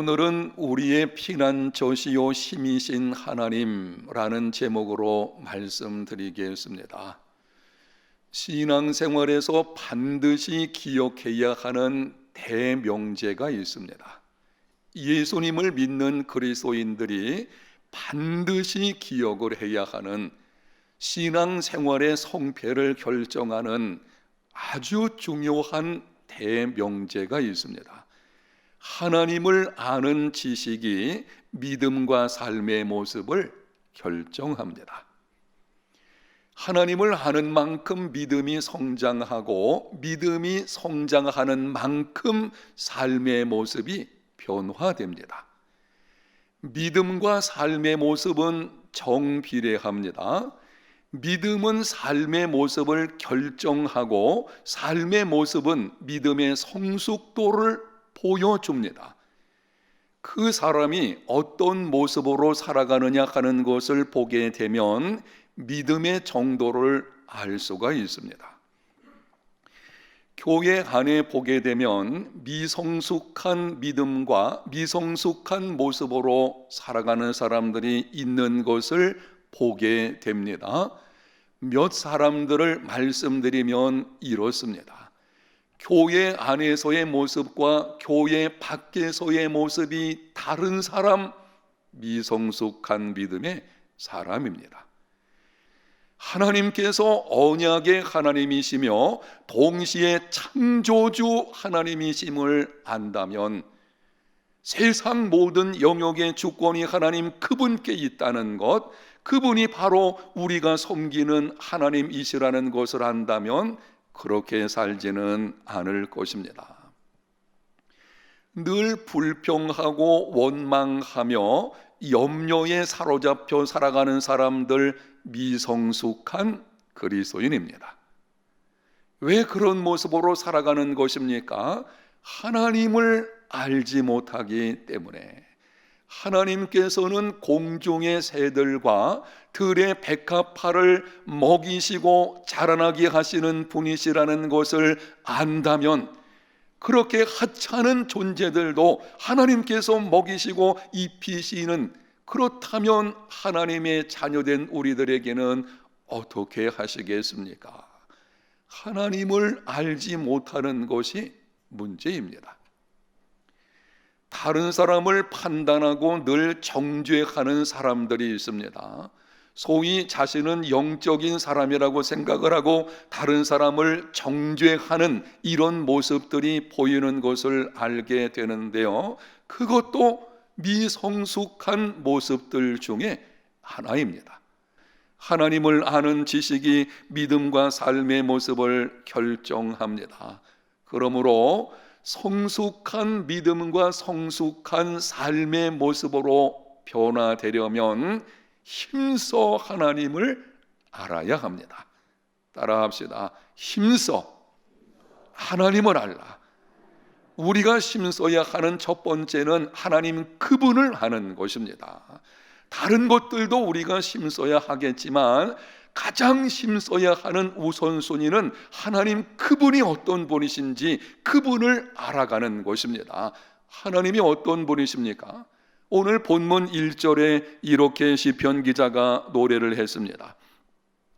오늘은 우리의 피난처시요 힘이신 하나님라는 제목으로 말씀드리겠습니다. 신앙생활에서 반드시 기억해야 하는 대명제가 있습니다. 예수님을 믿는 그리스도인들이 반드시 기억을 해야 하는 신앙생활의 성패를 결정하는 아주 중요한 대명제가 있습니다. 하나님을 아는 지식이 믿음과 삶의 모습을 결정합니다. 하나님을 아는 만큼 믿음이 성장하고 믿음이 성장하는 만큼 삶의 모습이 변화됩니다. 믿음과 삶의 모습은 정비례합니다. 믿음은 삶의 모습을 결정하고 삶의 모습은 믿음의 성숙도를 보여줍니다. 그 사람이 어떤 모습으로 살아가느냐 하는 것을 보게 되면 믿음의 정도를 알 수가 있습니다. 교회 안에 보게 되면 미성숙한 믿음과 미성숙한 모습으로 살아가는 사람들이 있는 것을 보게 됩니다. 몇 사람들을 말씀드리면 이렇습니다. 교회 안에서의 모습과 교회 밖에서의 모습이 다른 사람, 미성숙한 믿음의 사람입니다. 하나님께서 언약의 하나님이시며 동시에 창조주 하나님이심을 안다면 세상 모든 영역의 주권이 하나님 그분께 있다는 것, 그분이 바로 우리가 섬기는 하나님이시라는 것을 안다면 그렇게 살지는 않을 것입니다. 늘 불평하고 원망하며 염려에 사로잡혀 살아가는 사람들, 미성숙한 그리스도인입니다. 왜 그런 모습으로 살아가는 것입니까? 하나님을 알지 못하기 때문에. 하나님께서는 공중의 새들과 들의 백합화를 먹이시고 자라나게 하시는 분이시라는 것을 안다면 그렇게 하찮은 존재들도 하나님께서 먹이시고 입히시는, 그렇다면 하나님의 자녀된 우리들에게는 어떻게 하시겠습니까? 하나님을 알지 못하는 것이 문제입니다. 다른 사람을 판단하고 늘 정죄하는 사람들이 있습니다. 소위 자신은 영적인 사람이라고 생각을 하고 다른 사람을 정죄하는 이런 모습들이 보이는 것을 알게 되는데요. 그것도 미성숙한 모습들 중에 하나입니다. 하나님을 아는 지식이 믿음과 삶의 모습을 결정합니다. 그러므로 성숙한 믿음과 성숙한 삶의 모습으로 변화되려면 힘써 하나님을 알아야 합니다. 따라합시다. 힘써 하나님을 알라. 우리가 힘써야 하는 첫 번째는 하나님 그분을 아는 것입니다. 다른 것들도 우리가 힘써야 하겠지만 가장 힘써야 하는 우선순위는 하나님 그분이 어떤 분이신지 그분을 알아가는 것입니다. 하나님이 어떤 분이십니까? 오늘 본문 1절에 이렇게 시편 기자가 노래를 했습니다.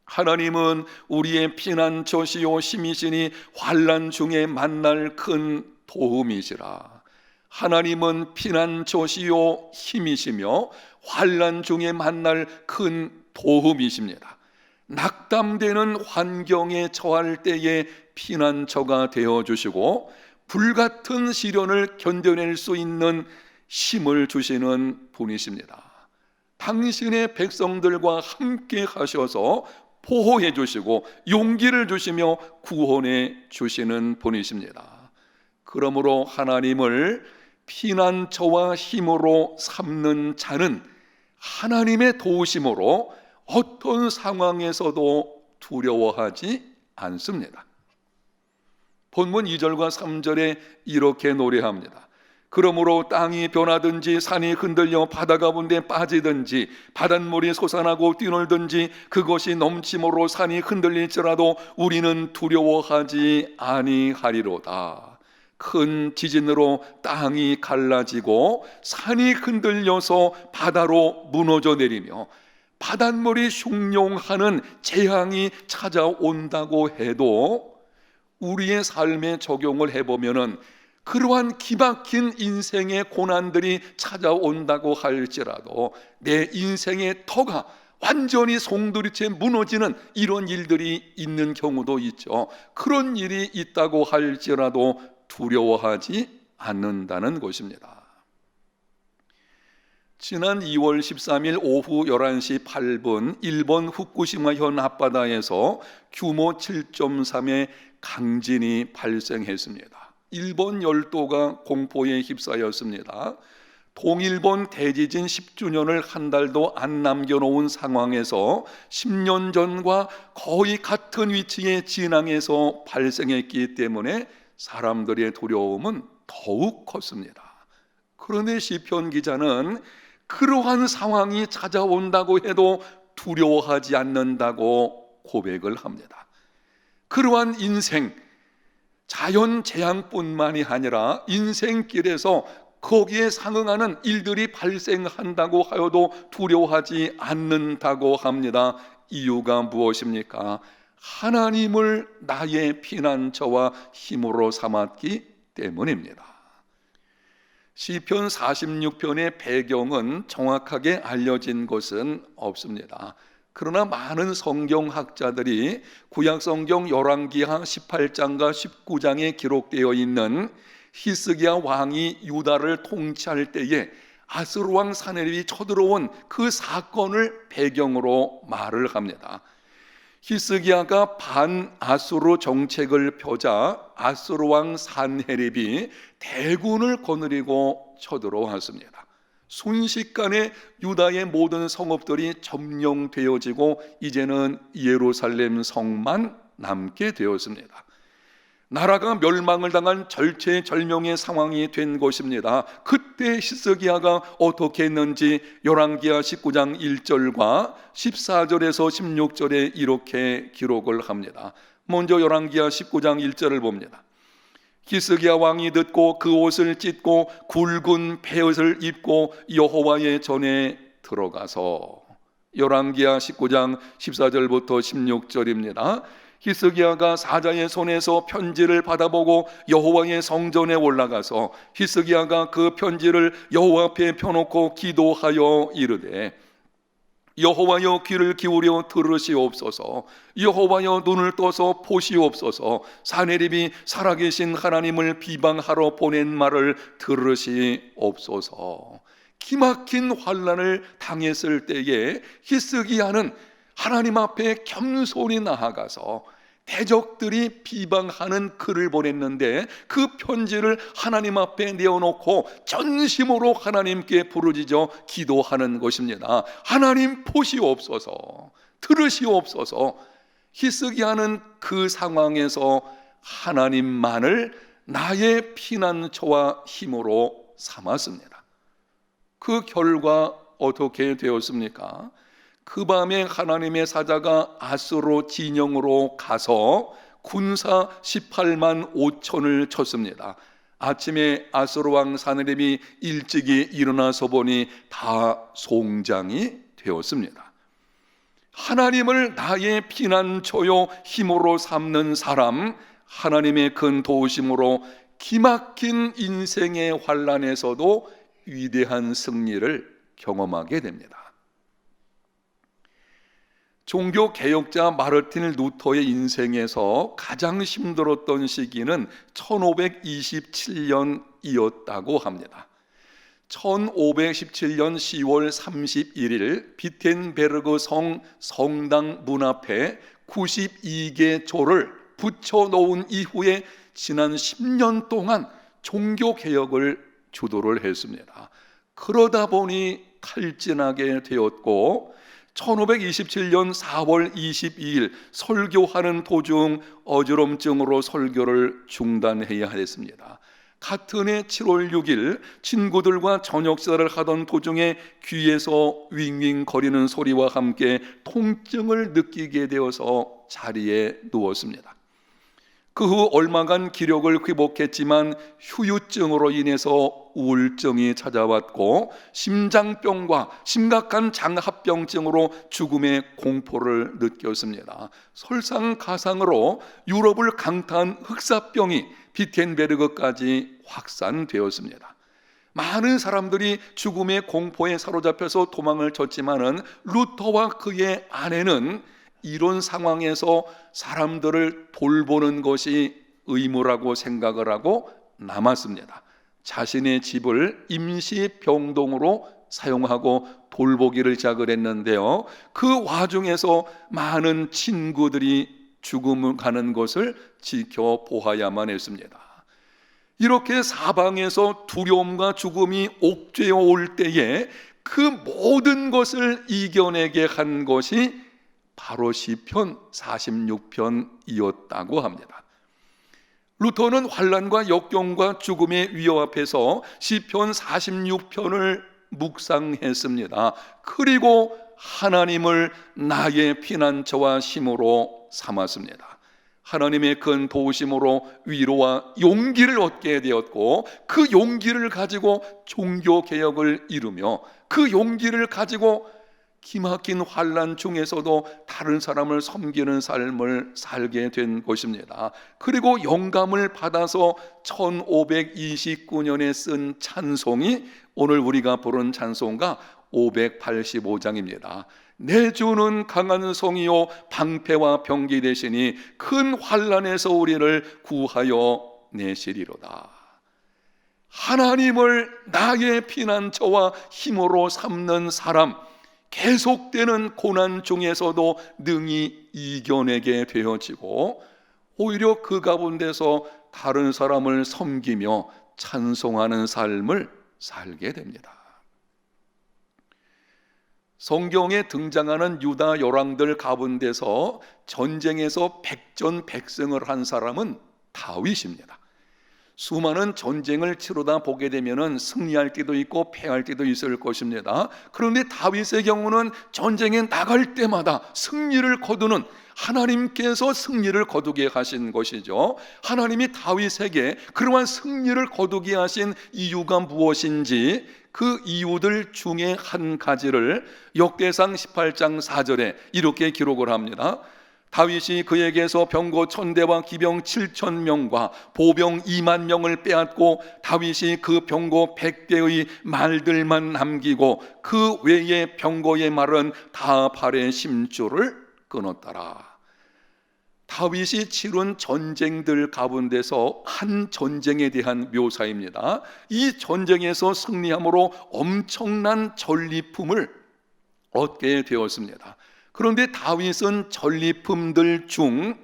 하나님은 우리의 피난처시요 힘이시니 환난 중에 만날 큰 도움이시라. 하나님은 피난처시요 힘이시며 환난 중에 만날 큰 도움이십니다. 낙담되는 환경에 처할 때에 피난처가 되어주시고 불같은 시련을 견뎌낼 수 있는 힘을 주시는 분이십니다. 당신의 백성들과 함께 하셔서 보호해 주시고 용기를 주시며 구원해 주시는 분이십니다. 그러므로 하나님을 피난처와 힘으로 삼는 자는 하나님의 도우심으로 어떤 상황에서도 두려워하지 않습니다. 본문 2절과 3절에 이렇게 노래합니다. 그러므로 땅이 변하든지 산이 흔들려 바다 가운데 빠지든지 바닷물이 솟아나고 뛰놀든지 그것이 넘침으로 산이 흔들릴지라도 우리는 두려워하지 아니하리로다. 큰 지진으로 땅이 갈라지고 산이 흔들려서 바다로 무너져 내리며 바닷물이 흉룡하는 재앙이 찾아온다고 해도 우리의 삶에 적용을 해보면은 그러한 기막힌 인생의 고난들이 찾아온다고 할지라도 내 인생의 터가 완전히 송두리째 무너지는 이런 일들이 있는 경우도 있죠. 그런 일이 있다고 할지라도 두려워하지 않는다는 것입니다. 지난 2월 13일 오후 11시 8분 일본 후쿠시마현 앞바다에서 규모 7.3의 강진이 발생했습니다. 일본 열도가 공포에 휩싸였습니다. 동일본 대지진 10주년을 한 달도 안 남겨놓은 상황에서 10년 전과 거의 같은 위치의 진앙에서 발생했기 때문에 사람들의 두려움은 더욱 컸습니다. 그런데 시편 기자는 그러한 상황이 찾아온다고 해도 두려워하지 않는다고 고백을 합니다. 그러한 인생, 자연 재앙뿐만이 아니라 인생길에서 거기에 상응하는 일들이 발생한다고 하여도 두려워하지 않는다고 합니다. 이유가 무엇입니까? 하나님을 나의 피난처와 힘으로 삼았기 때문입니다. 시편 46편의 배경은 정확하게 알려진 것은 없습니다. 그러나 많은 성경학자들이 구약성경 열왕기하 18장과 19장에 기록되어 있는 히스기야 왕이 유다를 통치할 때에 아수르 왕 사네립이 쳐들어온 그 사건을 배경으로 말을 합니다. 히스기야가 반아수르 정책을 펴자 아수르 왕 산헤립이 대군을 거느리고 쳐들어왔습니다. 순식간에 유다의 모든 성읍들이 점령되어지고 이제는 예루살렘 성만 남게 되었습니다. 나라가 멸망을 당한 절체절명의 상황이 된 것입니다. 그때 히스기야가 어떻게 했는지 열왕기하 19장 1절과 14절에서 16절에 이렇게 기록을 합니다. 먼저 열왕기하 19장 1절을 봅니다. 히스기야 왕이 듣고 그 옷을 찢고 굵은 베옷을 입고 여호와의 전에 들어가서, 열왕기하 19장 14절부터 16절입니다. 히스기야가 사자의 손에서 편지를 받아보고 여호와의 성전에 올라가서 히스기야가 그 편지를 여호와 앞에 펴놓고 기도하여 이르되, 여호와여 귀를 기울여 들으시옵소서, 여호와여 눈을 떠서 보시옵소서, 사네립이 살아계신 하나님을 비방하러 보낸 말을 들으시옵소서. 기막힌 환난을 당했을 때에 히스기야는 하나님 앞에 겸손히 나아가서 대적들이 비방하는 글을 보냈는데 그 편지를 하나님 앞에 내어놓고 전심으로 하나님께 부르짖어 기도하는 것입니다. 하나님 보시옵소서, 들으시옵소서. 히스기야는 그 상황에서 하나님만을 나의 피난처와 힘으로 삼았습니다. 그 결과 어떻게 되었습니까? 그 밤에 하나님의 사자가 아수르 진영으로 가서 군사 18만 5천을 쳤습니다. 아침에 아수르 왕 사네립이 일찍이 일어나서 보니 다 송장이 되었습니다. 하나님을 나의 피난처요 힘으로 삼는 사람, 하나님의 큰 도우심으로 기막힌 인생의 환난에서도 위대한 승리를 경험하게 됩니다. 종교 개혁자 마르틴 루터의 인생에서 가장 힘들었던 시기는 1527년이었다고 합니다. 1517년 10월 31일 비텐베르그 성당 문 앞에 92개 조를 붙여놓은 이후에 지난 10년 동안 종교 개혁을 주도를 했습니다. 그러다 보니 탈진하게 되었고 1527년 4월 22일 설교하는 도중 어지럼증으로 설교를 중단해야 했습니다. 같은 해 7월 6일 친구들과 저녁 식사를 하던 도중에 귀에서 윙윙거리는 소리와 함께 통증을 느끼게 되어서 자리에 누웠습니다. 그 후 얼마간 기력을 회복했지만 후유증으로 인해서 우울증이 찾아왔고 심장병과 심각한 장합병증으로 죽음의 공포를 느꼈습니다. 설상가상으로 유럽을 강타한 흑사병이 비텐베르그까지 확산되었습니다. 많은 사람들이 죽음의 공포에 사로잡혀서 도망을 쳤지만은 루터와 그의 아내는 이런 상황에서 사람들을 돌보는 것이 의무라고 생각을 하고 남았습니다. 자신의 집을 임시병동으로 사용하고 돌보기를 시작을 했는데요, 그 와중에서 많은 친구들이 죽음을 가는 것을 지켜보아야만 했습니다. 이렇게 사방에서 두려움과 죽음이 옥죄어 올 때에 그 모든 것을 이겨내게 한 것이 바로 시편 46편이었다고 합니다. 루터는 환난과 역경과 죽음의 위협 앞에서 시편 46편을 묵상했습니다. 그리고 하나님을 나의 피난처와 힘으로 삼았습니다. 하나님의 큰 도우심으로 위로와 용기를 얻게 되었고, 그 용기를 가지고 종교개혁을 이루며 그 용기를 가지고 기막힌 환난 중에서도 다른 사람을 섬기는 삶을 살게 된 것입니다. 그리고 영감을 받아서 1529년에 쓴 찬송이 오늘 우리가 부른 찬송가 585장입니다. 내 주는 강한 성이요 방패와 병기 되시니 큰 환난에서 우리를 구하여 내시리로다. 하나님을 나의 피난처와 힘으로 삼는 사람, 계속되는 고난 중에서도 능히 이겨내게 되어지고 오히려 그 가운데서 다른 사람을 섬기며 찬송하는 삶을 살게 됩니다. 성경에 등장하는 유다 열왕들 가운데서 전쟁에서 백전백승을 한 사람은 다윗입니다. 수많은 전쟁을 치르다 보게 되면 승리할 때도 있고 패할 때도 있을 것입니다. 그런데 다윗의 경우는 전쟁에 나갈 때마다 승리를 거두는, 하나님께서 승리를 거두게 하신 것이죠. 하나님이 다윗에게 그러한 승리를 거두게 하신 이유가 무엇인지 그 이유들 중에 한 가지를 역대상 18장 4절에 이렇게 기록을 합니다. 다윗이 그에게서 병거 1000대와 기병 7000명과 보병 2만 명을 빼앗고 다윗이 그 병거 100대의 말들만 남기고 그 외의 병거의 말은 다 발의 심줄을 끊었더라. 다윗이 치른 전쟁들 가운데서 한 전쟁에 대한 묘사입니다. 이 전쟁에서 승리함으로 엄청난 전리품을 얻게 되었습니다. 그런데 다윗은 전리품들 중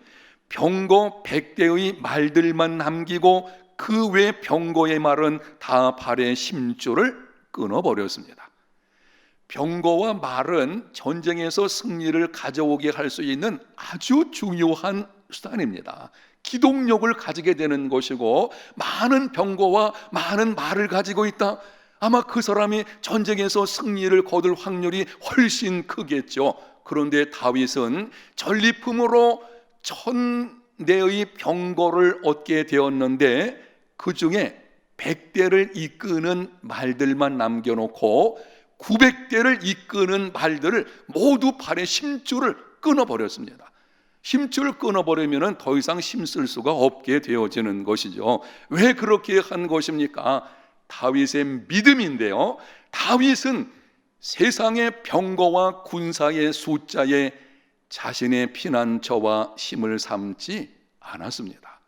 병거 100대의 말들만 남기고 그 외 병거의 말은 다 발의 심줄을 끊어버렸습니다. 병거와 말은 전쟁에서 승리를 가져오게 할 수 있는 아주 중요한 수단입니다. 기동력을 가지게 되는 것이고, 많은 병거와 많은 말을 가지고 있다, 아마 그 사람이 전쟁에서 승리를 거둘 확률이 훨씬 크겠죠. 그런데 다윗은 전리품으로 1000대의 병거를 얻게 되었는데 그 중에 100대를 이끄는 말들만 남겨놓고 900대를 이끄는 말들을 모두 발의 심줄을 끊어버렸습니다. 힘줄을 끊어버리면 더 이상 힘쓸 수가 없게 되어지는 것이죠. 왜 그렇게 한 것입니까? 다윗의 믿음인데요, 다윗은 세상의 병거와 군사의 숫자에 자신의 피난처와 힘을 삼지 않았습니다.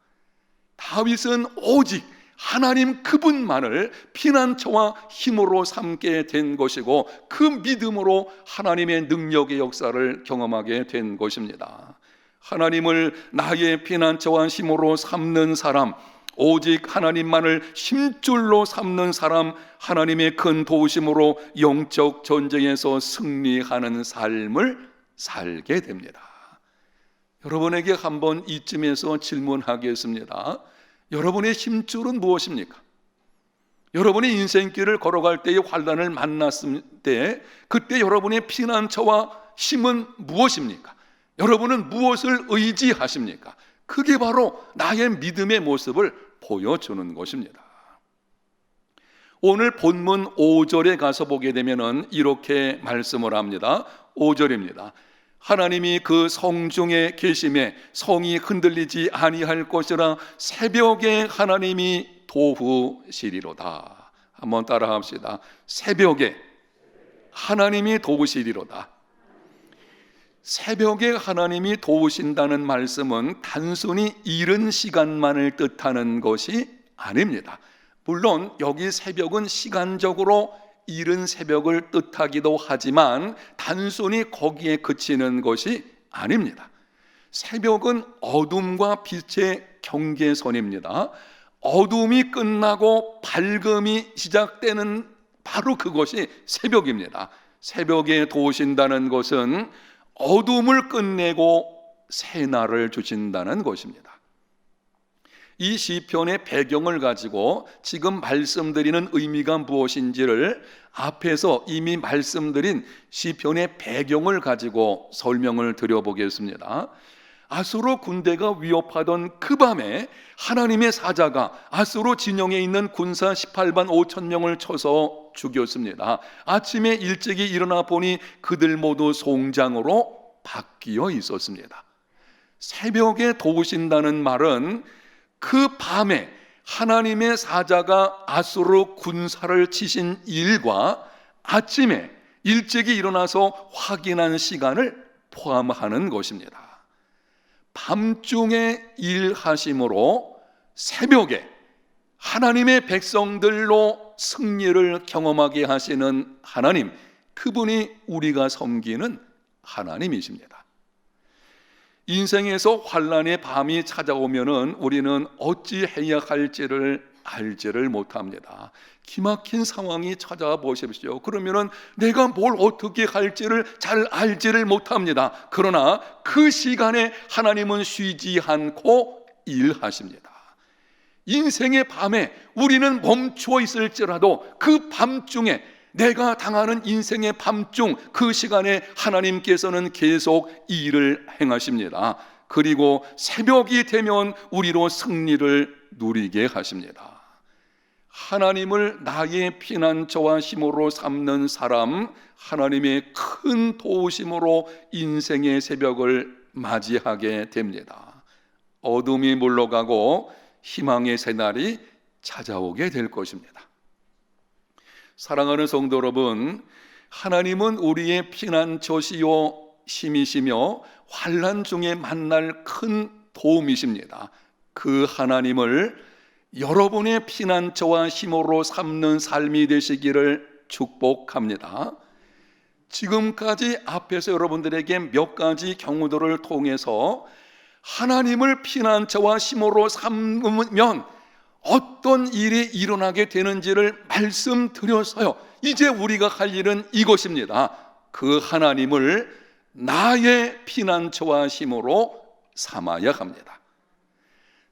다윗은 오직 하나님 그분만을 피난처와 힘으로 삼게 된 것이고, 그 믿음으로 하나님의 능력의 역사를 경험하게 된 것입니다. 하나님을 나의 피난처와 힘으로 삼는 사람, 오직 하나님만을 힘줄로 삼는 사람, 하나님의 큰 도우심으로 영적 전쟁에서 승리하는 삶을 살게 됩니다. 여러분에게 한번 이쯤에서 질문하겠습니다. 여러분의 힘줄은 무엇입니까? 여러분의 인생길을 걸어갈 때의 환난을 만났을 때 그때 여러분의 피난처와 힘은 무엇입니까? 여러분은 무엇을 의지하십니까? 그게 바로 나의 믿음의 모습을 보여주는 것입니다. 오늘 본문 5절에 가서 보게 되면은 이렇게 말씀을 합니다. 5절입니다. 하나님이 그 성중에 계심에 성이 흔들리지 아니할 것이라 새벽에 하나님이 도우시리로다. 한번 따라 합시다. 새벽에 하나님이 도우시리로다. 새벽에 하나님이 도우신다는 말씀은 단순히 이른 시간만을 뜻하는 것이 아닙니다. 물론 여기 새벽은 시간적으로 이른 새벽을 뜻하기도 하지만 단순히 거기에 그치는 것이 아닙니다. 새벽은 어둠과 빛의 경계선입니다. 어둠이 끝나고 밝음이 시작되는 바로 그것이 새벽입니다. 새벽에 도우신다는 것은 어둠을 끝내고 새날을 주신다는 것입니다. 이 시편의 배경을 가지고 지금 말씀드리는 의미가 무엇인지를 앞에서 이미 말씀드린 시편의 배경을 가지고 설명을 드려보겠습니다. 아수르 군대가 위협하던 그 밤에 하나님의 사자가 아수르 진영에 있는 군사 18만 5천 명을 쳐서 죽였습니다. 아침에 일찍이 일어나 보니 그들 모두 송장으로 바뀌어 있었습니다. 새벽에 도우신다는 말은 그 밤에 하나님의 사자가 아수르 군사를 치신 일과 아침에 일찍이 일어나서 확인한 시간을 포함하는 것입니다. 밤중에 일하심으로 새벽에 하나님의 백성들로 승리를 경험하게 하시는 하나님, 그분이 우리가 섬기는 하나님이십니다. 인생에서 환난의 밤이 찾아오면은 우리는 어찌해야 할지를 알지를 못합니다. 기막힌 상황이 찾아와 보십시오. 그러면은 내가 뭘 어떻게 할지를 잘 알지를 못합니다. 그러나 그 시간에 하나님은 쉬지 않고 일하십니다. 인생의 밤에 우리는 멈추어 있을지라도 그 밤중에 내가 당하는 인생의 밤중 그 시간에 하나님께서는 계속 일을 행하십니다. 그리고 새벽이 되면 우리로 승리를 누리게 하십니다. 하나님을 나의 피난처와 힘으로 삼는 사람, 하나님의 큰 도우심으로 인생의 새벽을 맞이하게 됩니다. 어둠이 물러가고 희망의 새날이 찾아오게 될 것입니다. 사랑하는 성도 여러분, 하나님은 우리의 피난처시요 힘이시며 환난 중에 만날 큰 도움이십니다. 그 하나님을 여러분의 피난처와 힘으로 삼는 삶이 되시기를 축복합니다. 지금까지 앞에서 여러분들에게 몇 가지 경우들을 통해서 하나님을 피난처와 힘으로 삼으면 어떤 일이 일어나게 되는지를 말씀드렸어요. 이제 우리가 할 일은 이것입니다. 그 하나님을 나의 피난처와 힘으로 삼아야 합니다.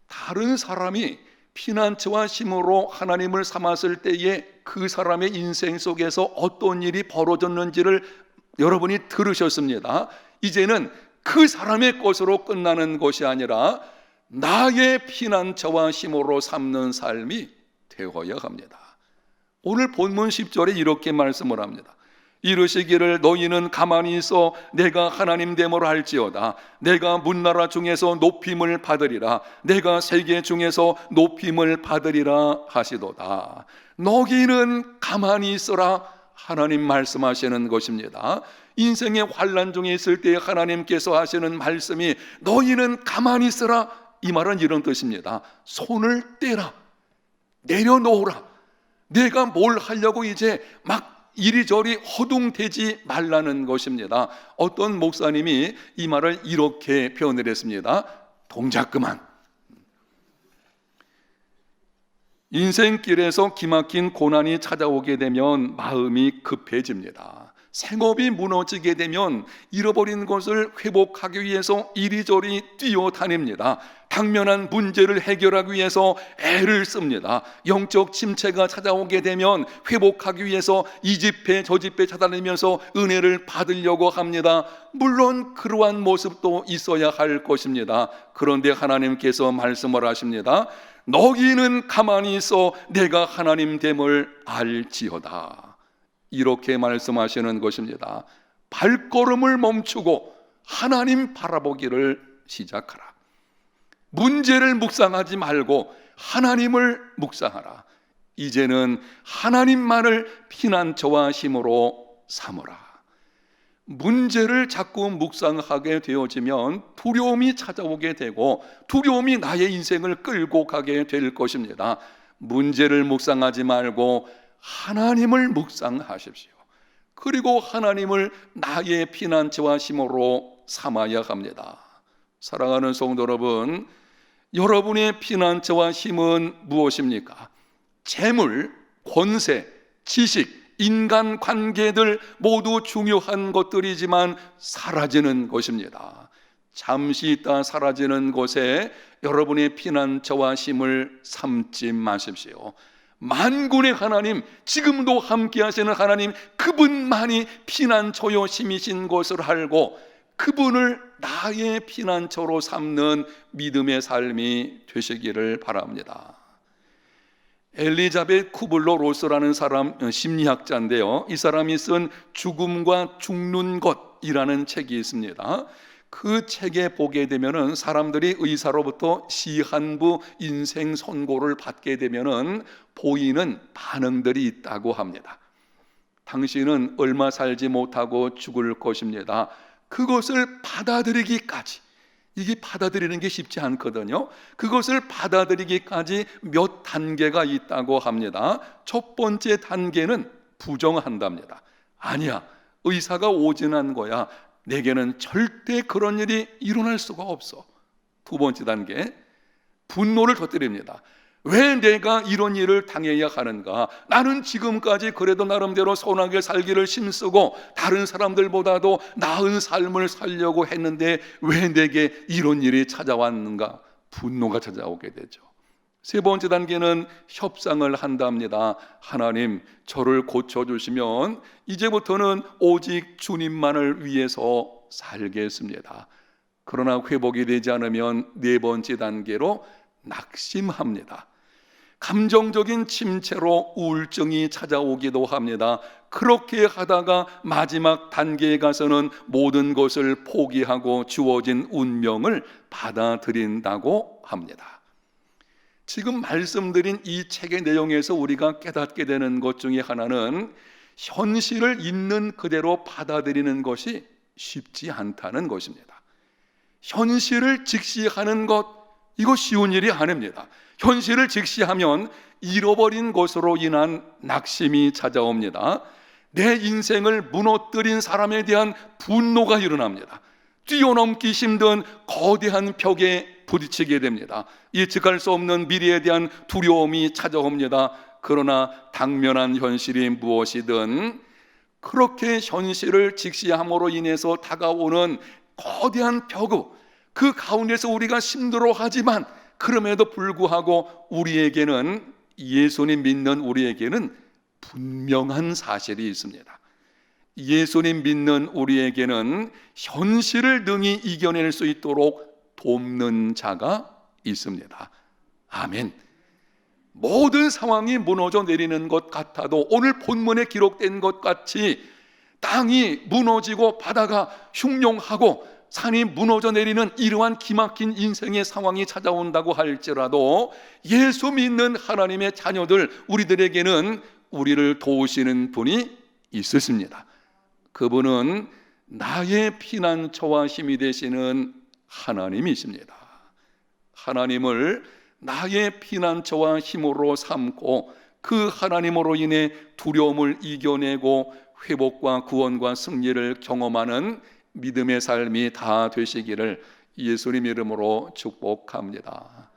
다른 사람이 피난처와 힘으로 하나님을 삼았을 때에 그 사람의 인생 속에서 어떤 일이 벌어졌는지를 여러분이 들으셨습니다. 이제는 그 사람의 것으로 끝나는 것이 아니라 나의 피난처와 힘으로 삼는 삶이 되어야 합니다. 오늘 본문 10절에 이렇게 말씀을 합니다. 이르시기를 너희는 가만히 있어 내가 하나님 됨을 알지어다. 내가 문나라 중에서 높임을 받으리라. 내가 세계 중에서 높임을 받으리라 하시도다. 너희는 가만히 있어라. 하나님 말씀하시는 것입니다. 인생의 환난 중에 있을 때 하나님께서 하시는 말씀이 너희는 가만히 있어라. 이 말은 이런 뜻입니다. 손을 떼라. 내려놓으라. 내가 뭘 하려고 이제 막 이리저리 허둥대지 말라는 것입니다. 어떤 목사님이 이 말을 이렇게 표현을 했습니다. 동작 그만. 인생길에서 기막힌 고난이 찾아오게 되면 마음이 급해집니다. 생업이 무너지게 되면 잃어버린 것을 회복하기 위해서 이리저리 뛰어다닙니다. 당면한 문제를 해결하기 위해서 애를 씁니다. 영적 침체가 찾아오게 되면 회복하기 위해서 이 집회 저 집회 찾아다니면서 은혜를 받으려고 합니다. 물론 그러한 모습도 있어야 할 것입니다. 그런데 하나님께서 말씀을 하십니다. 너희는 가만히 있어 내가 하나님 됨을 알지어다. 이렇게 말씀하시는 것입니다. 발걸음을 멈추고 하나님 바라보기를 시작하라. 문제를 묵상하지 말고 하나님을 묵상하라. 이제는 하나님만을 피난처와 힘으로 삼으라. 문제를 자꾸 묵상하게 되어지면 두려움이 찾아오게 되고 두려움이 나의 인생을 끌고 가게 될 것입니다. 문제를 묵상하지 말고 하나님을 묵상하십시오. 그리고 하나님을 나의 피난처와 힘으로 삼아야 합니다. 사랑하는 성도 여러분, 여러분의 피난처와 힘은 무엇입니까? 재물, 권세, 지식, 인간 관계들 모두 중요한 것들이지만 사라지는 것입니다. 잠시 있다 사라지는 곳에 여러분의 피난처와 힘을 삼지 마십시오. 만군의 하나님, 지금도 함께 하시는 하나님, 그분만이 피난처요 힘이신 것을 알고 그분을 나의 피난처로 삼는 믿음의 삶이 되시기를 바랍니다. 엘리자벳 쿠블러 로스라는 사람, 심리학자인데요, 이 사람이 쓴 죽음과 죽는 것이라는 책이 있습니다. 그 책에 보게 되면은 사람들이 의사로부터 시한부 인생 선고를 받게 되면은 보이는 반응들이 있다고 합니다. 당신은 얼마 살지 못하고 죽을 것입니다. 그것을 받아들이기까지, 이게 받아들이는 게 쉽지 않거든요. 그것을 받아들이기까지 몇 단계가 있다고 합니다. 첫 번째 단계는 부정한답니다. 아니야, 의사가 오진한 거야. 내게는 절대 그런 일이 일어날 수가 없어. 두 번째 단계, 분노를 터뜨립니다. 왜 내가 이런 일을 당해야 하는가? 나는 지금까지 그래도 나름대로 선하게 살기를 힘쓰고 다른 사람들보다도 나은 삶을 살려고 했는데 왜 내게 이런 일이 찾아왔는가? 분노가 찾아오게 되죠. 세 번째 단계는 협상을 한답니다. 하나님, 저를 고쳐주시면 이제부터는 오직 주님만을 위해서 살겠습니다. 그러나 회복이 되지 않으면 네 번째 단계로 낙심합니다. 감정적인 침체로 우울증이 찾아오기도 합니다. 그렇게 하다가 마지막 단계에 가서는 모든 것을 포기하고 주어진 운명을 받아들인다고 합니다. 지금 말씀드린 이 책의 내용에서 우리가 깨닫게 되는 것 중에 하나는 현실을 있는 그대로 받아들이는 것이 쉽지 않다는 것입니다. 현실을 직시하는 것, 이거 쉬운 일이 아닙니다. 현실을 직시하면 잃어버린 것으로 인한 낙심이 찾아옵니다. 내 인생을 무너뜨린 사람에 대한 분노가 일어납니다. 뛰어넘기 힘든 거대한 벽에 부딪히게 됩니다. 예측할 수 없는 미래에 대한 두려움이 찾아옵니다. 그러나 당면한 현실이 무엇이든 그렇게 현실을 직시함으로 인해서 다가오는 거대한 벽, 그 가운데서 우리가 힘들어하지만 그럼에도 불구하고 우리에게는, 예수님 믿는 우리에게는 분명한 사실이 있습니다. 예수님 믿는 우리에게는 현실을 능히 이겨낼 수 있도록 돕는 자가 있습니다. 아멘. 모든 상황이 무너져 내리는 것 같아도 오늘 본문에 기록된 것 같이 땅이 무너지고 바다가 흉룡하고 산이 무너져 내리는 이러한 기막힌 인생의 상황이 찾아온다고 할지라도 예수 믿는 하나님의 자녀들, 우리들에게는 우리를 도우시는 분이 있으십니다. 그분은 나의 피난처와 힘이 되시는 하나님이십니다. 하나님을 나의 피난처와 힘으로 삼고 그 하나님으로 인해 두려움을 이겨내고 회복과 구원과 승리를 경험하는 믿음의 삶이 다 되시기를 예수님 이름으로 축복합니다.